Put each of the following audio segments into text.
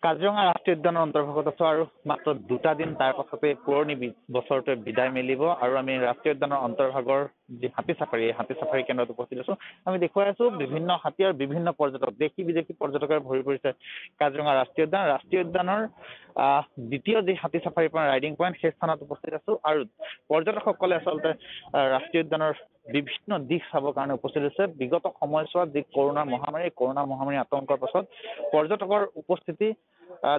কাজিৰঙা ৰাষ্ট্ৰীয় উদ্যানৰ অন্তৰ্ভুক্ত আছো আৰু মাত্ৰ 2টা দিন তাৰ পাছতে পুৰণি বছৰটোৱে বিদায় মেলিব আৰু আমি ৰাষ্ট্ৰীয় উদ্যানৰ অন্তৰ্ভাগৰ যি হাতী চাফাৰী কেন্দ্ৰত উপস্থিত আছো। আমি দেখুৱাই আছো বিভিন্ন হাতী আৰু বিভিন্ন পৰ্যটক, দেশী বিদেশী পৰ্যটকেৰে ভৰি পৰিছে কাজিৰঙা ৰাষ্ট্ৰীয় উদ্যানৰ দ্বিতীয় যি হাতী চাফাৰী ৰাইডিং পইণ্ট সেই স্থানত উপস্থিত আছো আৰু পৰ্যটকসকলে আচলতে ৰাষ্ট্ৰীয় উদ্যানৰ বিভিন্ন দিশ চাবৰ কাৰণে উপস্থিত হৈছে। বিগত সময়ছোৱাত যি কৰোনা মহামাৰী আতংকৰ পাছত পৰ্যটকৰ উপস্থিতি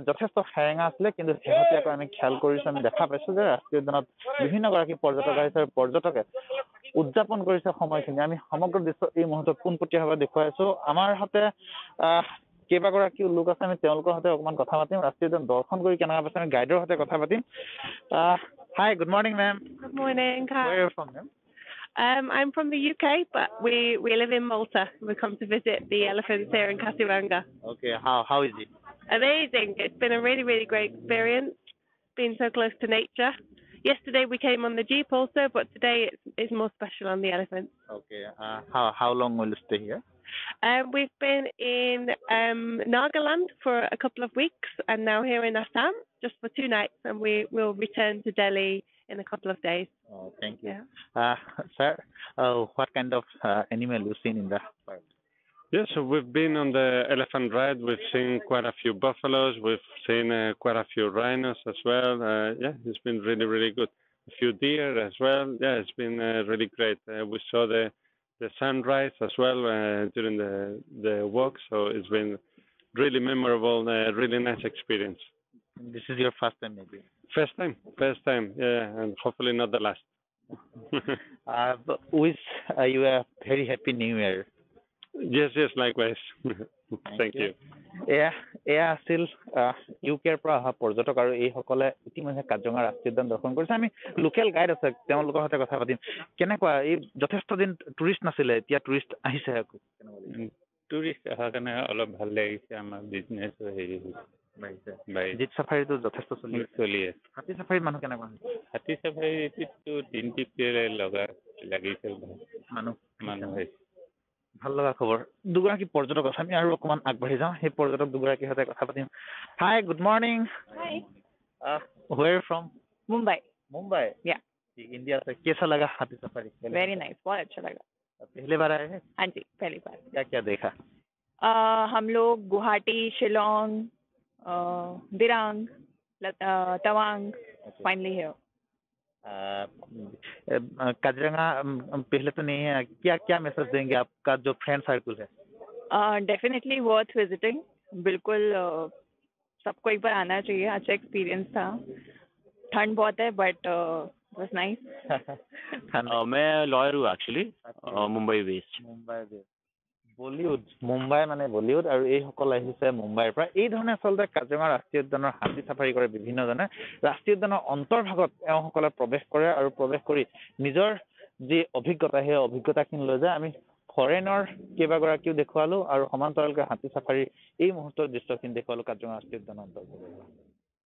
যথেষ্ট সেৰেঙা আছিলে, কিন্তু শেহতীয়াকৈ আমি খেয়াল কৰিছো, আমি দেখা পাইছো যে ৰাষ্ট্ৰীয় উদ্যানত বিভিন্ন গৰাকী পৰ্যটক আহিছে আৰু পৰ্যটকে উদযাপন কৰিছে সময়খিনি। আমি সমগ্ৰ দৃশ্য এই মুহূৰ্তত পোনপটীয়াভাৱে দেখুৱাই আছো। আমাৰ হাতে কেইবাগৰাকীও লোক আছে, আমি তেওঁলোকৰ হাতে অকণমান কথা পাতিম। ৰাষ্ট্ৰীয় উদ্যান দৰ্শন কৰি কেনেকুৱা পাইছে আমি গাইডৰ হাতে কথা পাতিম। Hi, good morning, ma'am. Good morning. Hi. Where are you from, ma'am? I'm from the UK, but we live in Malta. We come to visit the elephants here in Kasiwanga. Okay, how is it? Amazing. It's been a really, really great experience, being so close to nature. Yesterday we came on the jeep also, but today it's more special on the elephants. Okay, how long will you stay here? We've been in Nagaland for a couple of weeks and now here in Assam just for 2 nights, and we will return to Delhi in a couple of days. Oh, thank you. Yeah. Sir, what kind of animal you seen in the park? Yes, so we've been on the elephant ride. We've seen quite a few buffaloes. We've seen quite a few rhinos as well. Yeah, it's been really, really good. A few deer as well. Yeah, it's been really great. We saw the sunrise as well during the walk, so it's been really memorable, really nice experience. This is your first time, maybe? First time, yeah, and hopefully not the last. Wish you a very happy New Year. Yes, likewise. Thank you. এয়া আছিল ইউকেৰ পৰা অহা পৰ্যটক আৰু এইসকলে ইতিমধ্যে কাজিৰঙা ৰাষ্ট্ৰীয় উদ্যান দৰ্শন কৰিছে। আমি লোকেল গাইড আছে, তেওঁলোকৰ সৈতে কথা পাতিম। কেনেকুৱা এই যথেষ্ট দিন টুৰিষ্ট নাছিলে, এতিয়া টুৰিষ্ট আহিছে? টুৰিষ্ট অহাৰ কাৰণে অলপ ভাল লাগিছে। আমাৰ বিজনেছ হেৰি জীপ চাফাৰীটো যথেষ্ট চলি আছে। হাতী চাফাৰীত মানুহ কেনেকুৱা? হাতী চাফাৰীটো দিনটিকে লাগিছিল, মানুহ হৈছে। ভাল লগা খবৰ। দুগৰাকী পৰ্যটক আছে, আমি আৰু অকণমান আগবাঢ়ি যাওঁ, সেই পৰ্যটক দুগৰাকীৰ সৈতে কথা পাতিম। Hi, good morning. Hi. Where are you from? Mumbai. Mumbai? Yeah. India से कैसा लगा हाथी सफारी? Very nice. बहुत अच्छा लगा। पहली बार आए हैं? हाँ जी, पहली बार। क्या क्या देखा? हम लोग गुवाहाटी, शिलोंग, दिरांग, तवांग, फाइनली है। काजीरंगा पहले तो नहीं है, क्या मैसेज देंगे आपका जो फ्रेंड सर्कल है? Definitely worth visiting. बिल्कुल सबको एक बार आना चाहिए। अच्छा एक्सपीरियंस था। ठंड बहुत है बट वाज नाइस। मैं लॉयर हूँ एक्चुअली, मुंबई बेस्ड। মুম্বাই মানে বলিউড, আৰু এইসকল আহিছে মুম্বাইৰ পৰা। এই ধৰণে আচলতে কাজিৰঙা ৰাষ্ট্ৰীয় উদ্যানৰ হাতী চাফাৰী কৰে বিভিন্নজনে। ৰাষ্ট্ৰীয় উদ্যানৰ অন্তৰ্ভাগত এওঁসকলে প্ৰৱেশ কৰে আৰু প্ৰৱেশ কৰি নিজৰ যি অভিজ্ঞতা, সেই অভিজ্ঞতাখিনি লৈ যায়। আমি ফৰেনৰ কেইবাগৰাকীও দেখুৱালো আৰু সমান্তৰালকৈ হাতী চাফাৰী এই মুহূৰ্তৰ দৃশ্যখিনি দেখুৱালো কাজিৰঙা ৰাষ্ট্ৰীয় উদ্যানৰ অন্তৰ্গত।